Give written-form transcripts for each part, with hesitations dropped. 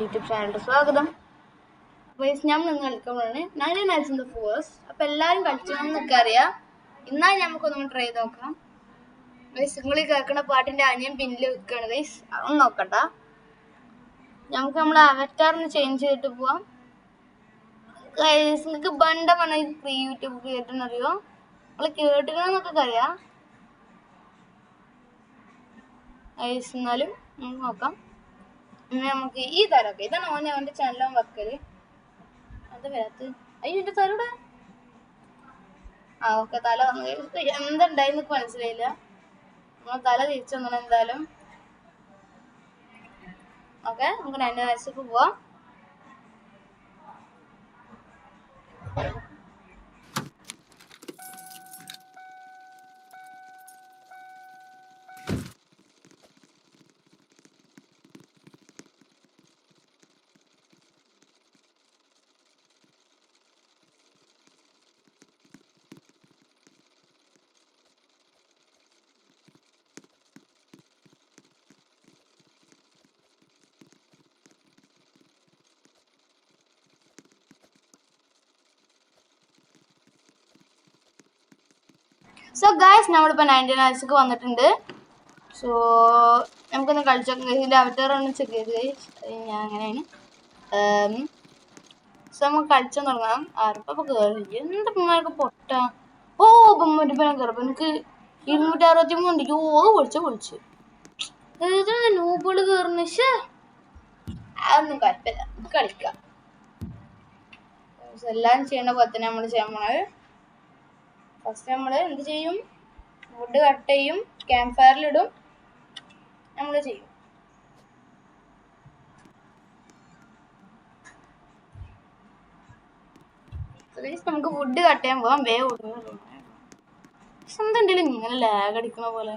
YouTube ചാനലിൻ്റെ സ്വാഗതം. ഞാൻ നിന്ന് കളിക്കുമ്പോഴാണ് 99 Nights in the Forest. അപ്പം എല്ലാവരും കളിച്ചോന്നൊക്കെ അറിയാം. എന്നാൽ നമുക്കൊന്നും ട്രൈ ചെയ്ത് നോക്കാം. നിങ്ങൾ കേൾക്കുന്ന പാട്ടിൻ്റെ അനിയൻ പിന്നിൽ വെക്കുകയാണ് ഗൈസ്. അതൊന്നും നോക്കണ്ട. നമുക്ക് നമ്മളെ അവറ്റാറിന് ചേഞ്ച് ചെയ്തിട്ട് പോവാം. ഗൈസ് നിങ്ങൾക്ക് ബണ്ട പറഞ്ഞ ഫ്രീ യൂട്യൂബ് കേട്ടെന്നറിയോ? നമ്മൾ കേട്ടുകണമെന്നൊക്കെ അറിയാം ഗൈസ്. എന്നാലും നമുക്ക് നോക്കാം. നമുക്ക് ഈ തലമൊക്കെ ഇതാണ് അവൻ്റെ ചാനലും വെക്കല്. അത് വരാത്ത അയ്യോ എൻ്റെ തലയുടെ ഓക്കെ തല വന്നു. എന്തുണ്ടായിന്ന് മനസ്സിലായില്ല. നമ്മൾ തല തിരിച്ചു വന്നു എന്തായാലും. ഓക്കെ നമുക്ക് 99 Nights പോവാം. സോ ഗായ്സ് നമ്മളിപ്പോൾ 99 Nights വന്നിട്ടുണ്ട്. സോ നമുക്കൊന്ന് കളിച്ചോക്കാം. ഇതിൻ്റെ അവറ്ററൊന്ന് ചെക്ക് ചെയ്ത് ഞാൻ അങ്ങനെയാണ്. സോ നമുക്ക് കളിച്ചെന്ന് തുടങ്ങാം. ആർപ്പം കയറി എന്താ പിള്ളേർക്ക് പൊട്ട പൊമ്മരിപ്പം കയറപ്പം എനിക്ക് 263 ഉണ്ട്. അത് പൊളിച്ച് നൂബിള് കയറുന്ന അതൊന്നും കുഴപ്പമില്ല. കളിക്കാം. എല്ലാം ചെയ്യണ പോലെ തന്നെ നമ്മൾ ചെയ്യാൻ പോണത്. ഫസ്റ്റ് നമ്മൾ എന്ത് ചെയ്യും? വുഡ് കട്ട് ചെയ്യും, ക്യാമ്പ് ഫയറിലിടും, നമ്മൾ ചെയ്യും. നമുക്ക് വുഡ് കട്ട് ചെയ്യാൻ പോകാം. എന്തെങ്കിലും ഇങ്ങനെ ലാഗ് അടിക്കണ പോലെ.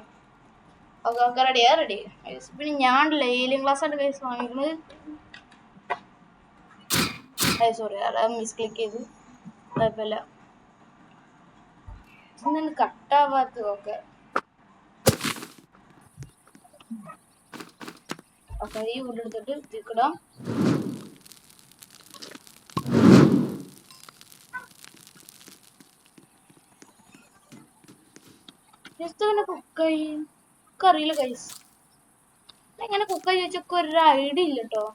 ഓക്കെ ഓക്കെ റെഡിയാ റെഡി. പിന്നെ ഞാൻ ഏലിയൻ ക്ലാസ് ആയിട്ട് കേസ് വാങ്ങിക്കുന്നത്. സോറി മിസ് ക്ലിക്ക് ചെയ്തു. കുഴപ്പമില്ല. കട്ടാവാത്ത ഓക്കെ ഓക്കെ ഈ വുഡ് എടുത്തിട്ട് തിക്കിടാം. ജസ്റ്റ് കുക്കായി അറിയില്ല കൈസ്. എങ്ങനെ കുക്കായി ചോദിച്ചൊക്കെ ഒരു ഐഡിയ ഇല്ല കേട്ടോ.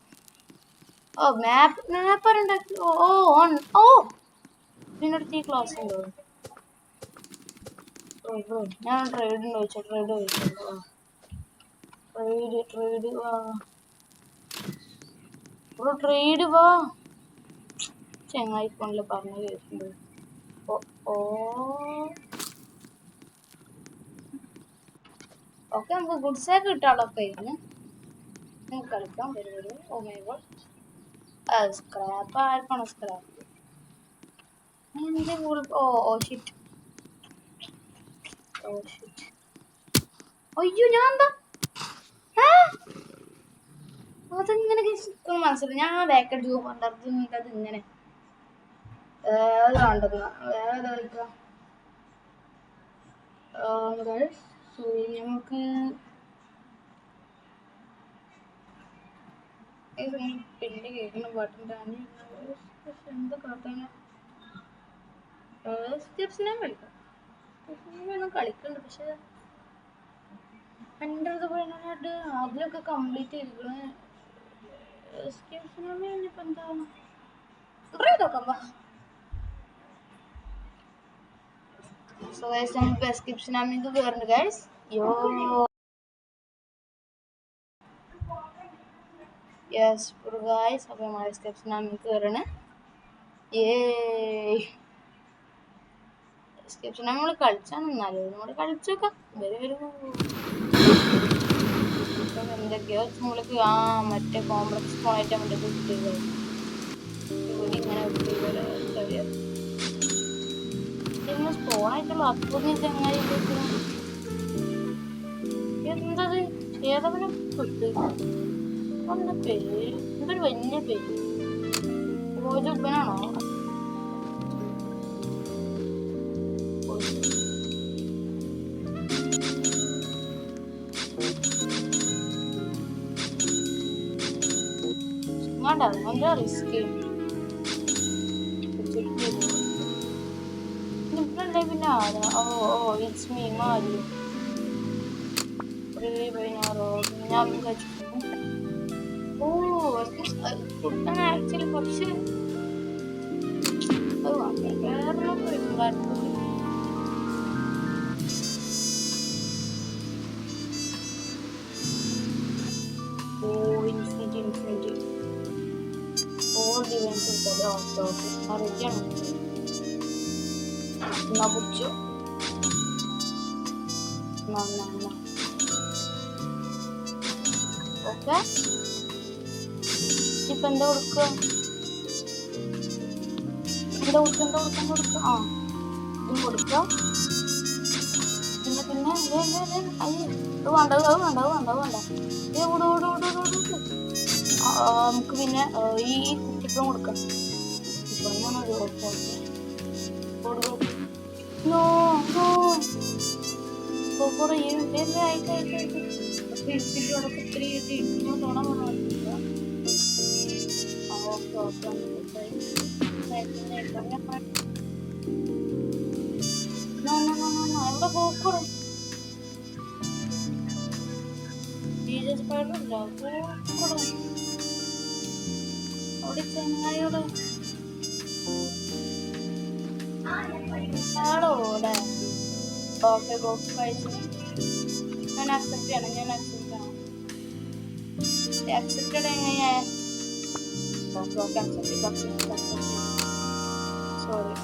ഓ മാപ്പ് ഉണ്ടാക്കി. ഇതിനടുത്ത് ഈ ക്ലാസ് ഉണ്ടോ? ഞാൻ ട്രേഡ് വാ ചെങ്ങായി ഫോണിൽ പറഞ്ഞു കേൾക്കുന്നുണ്ട്. ഓക്കെ നമുക്ക് ഗുഡ്സൊക്കെ കിട്ടാളൊക്കെ ആയിരുന്നു. നമുക്ക് കളിക്കാം. വരും ഓമേഗോൾ സ്ക്രാപ്പ് ആർക്കാണോ സ്ക്രാപ്പ്? അയ്യോ ഞാൻ എന്താ അതെങ്ങനെ മനസ്സിലായി? ഞാൻ ബാക്കറ്റ് പോകണ്ടത് അത് ഇങ്ങനെ കണ്ടെന്ന വേറെ കളിക്കാം. നമുക്ക് പിന്നെ കേൾക്കുന്ന പാട്ടിൻ്റെ എന്താ കാട്ടാണ് സ്റ്റെപ്സിനെ കളിക്കാം. കളിക്കുന്നുണ്ട് പക്ഷെ എൻ്റെ അടുത്ത് പറയാനായിട്ട് അതിലൊക്കെ കംപ്ലീറ്റ് ചെയ്തിരിക്കണ ഇനിയിപ്പോൾ എന്താ ട്രൈ നോക്കാം. സോ ഗൈസ് നമുക്ക് എസ്ക്രിപ്ഷൻ ആമിക്ക് കയറുന്നുണ്ട് ഗൈസ്. യെസ് ഗൈസ് അപ്പോൾ നമ്മൾ എസ്ക്രിപ്ഷൻ ആമിക്ക് കയറാണ്. എസ്ക്രിപ്ഷൻ നമ്മൾ കളിച്ചാൽ നിന്നാലോ നമ്മൾ കളിച്ചോക്കാം. എന്തൊക്കെയോ നമ്മൾക്ക് മറ്റേ കോംപ്ലക്സ് പോയിട്ട് മറ്റേ കിട്ടിയത് ഇങ്ങനെ സ്പോണായിട്ടുള്ള അപ്പുറം ചങ്ങായി എന്തത് ഏതവനും കിട്ട് എന്താ പേര്? എന്തൊരു വലിയ പേര് റോജുബനാണോ? വേണ്ട നല്ല റിസ്ക് പിന്നെ ആരാ ഓ ഇറ്റ്സ് മീ മാരി ഞാൻ ഓ ആക്ച്വലി പക്ഷെ വേറെ infinity all events ഉണ്ടല്ലോ ഓക്കെ ആ റെഡിയാണ് എന്നാ പിടിച്ചു ഓക്കെ ഇപ്പൊ എന്താ കൊടുക്കുക എന്താ കൊടുക്കുക ആ ഇതും കൊടുക്കുക പിന്നെ വേണ്ട നമുക്ക് പിന്നെ ഈ കുട്ടിപ്പം കൊടുക്കാം എവിടെ പോക്കറ അവിടെ ചെങ്ങായിയോടെ ആളോടെ ഓക്കെ ബോക്സ് കഴിച്ചു ഞാൻ അക്സെപ്റ്റ് ചെയ്യണം അക്സെപ്റ്റഡ് എങ്ങനെയാ ഓക്കെ അക്സെപ്റ്റ് സോറി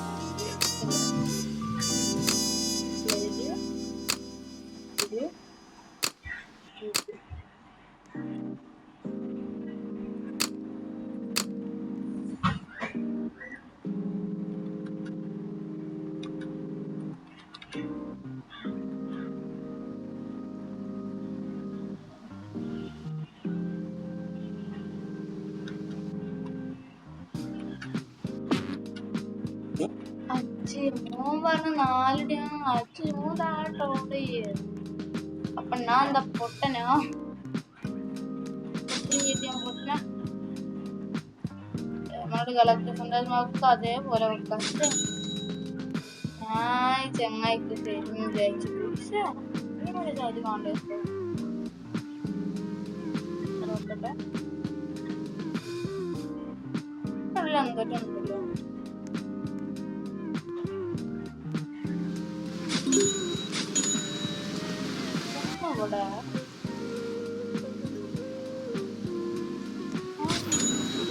മോൻ പറഞ്ഞ 4 അപ്പൊ ഞാൻ എന്താ പൊട്ടനാ കളക്ടർക്ക് അതേപോലെ വെക്കാം ഞാൻ ചെങ്ങായിക്ക് തരും വിചാരിച്ചു ജാതി വേണ്ടേ നോക്കട്ടെ അങ്ങോട്ടുണ്ടല്ലോ ഇവിടെ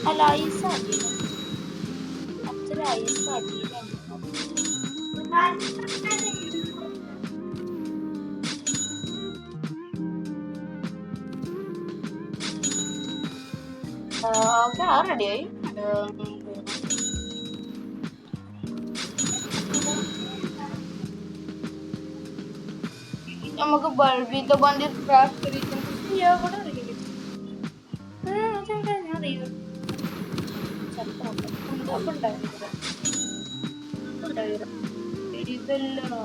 അല്ല ഐസ് അടിയില്ല അച്ഛൻ ഐസ് അടിയില്ല ഓക്കെ ആ റെഡിയായി നമുക്ക് ബൾബിന്റെ ബണ്ടി ക്രാഫ്റ്റ് ഇതല്ലോ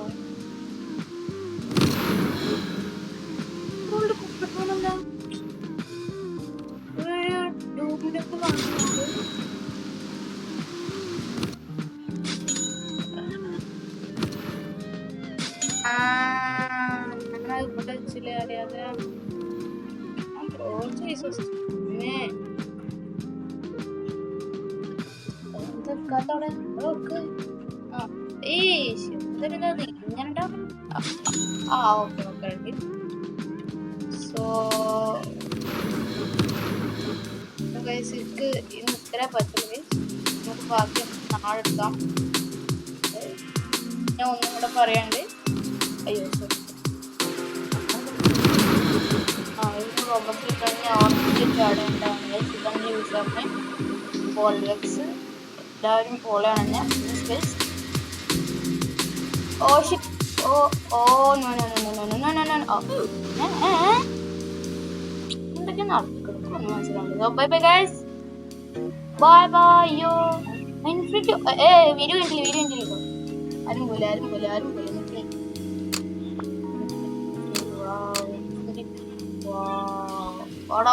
ഡൂബിലൊക്കെ വാങ്ങുന്നുണ്ട് ഇവിടെ വെച്ചില്ല അറിയാതെ എന്തൊക്കെ നോക്ക് ഇങ്ങനെ ആ ഓക്കെ ഓക്കെ സോ ഇന്ന് ഇത്ര പറ്റുള്ളൂ നമുക്ക് ബാക്കി നാളെ എടുക്കാം ഞാൻ ഒന്നും കൂടെ പറയാണ്ട് അയ്യോ സോറി റോബോട്ടിൽ കഴിഞ്ഞ ഓർക്കിഡ് ഗാർഡൻ ഉണ്ടാവുന്നത് ഇതാണ് യൂസ് ആക്കുന്നത് പോളിവെക്സ് എല്ലാവരും ഫോളോയാണ് ഞാൻ space oh shit oh no no no no no no no no എന്തൊക്കെ നടക്കുന്നു മനസ്സിലാവുന്നത് bye bye guys bye bye yo infinity video ഉണ്ടല്ലോ ആരും പോലെ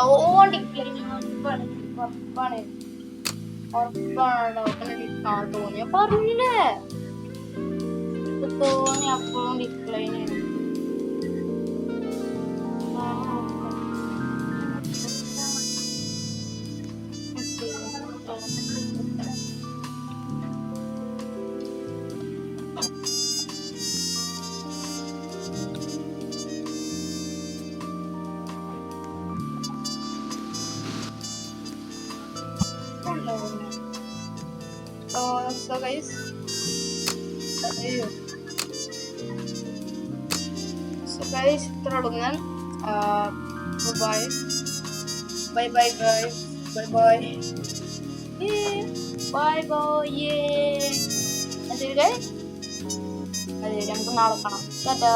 ഓടി ഉറപ്പാണ് ഉറപ്പാണ് തോന്നി ഞാൻ പറഞ്ഞില്ലേ തോന്നി അപ്പോഴും ഡിക്ലൈൻ so guys ഇത്ര ഉള്ളൂ ഞാൻ bye bye bye guys bye bye bye bye അതെ നമുക്ക് നാളെ കാണാം ടാറ്റാ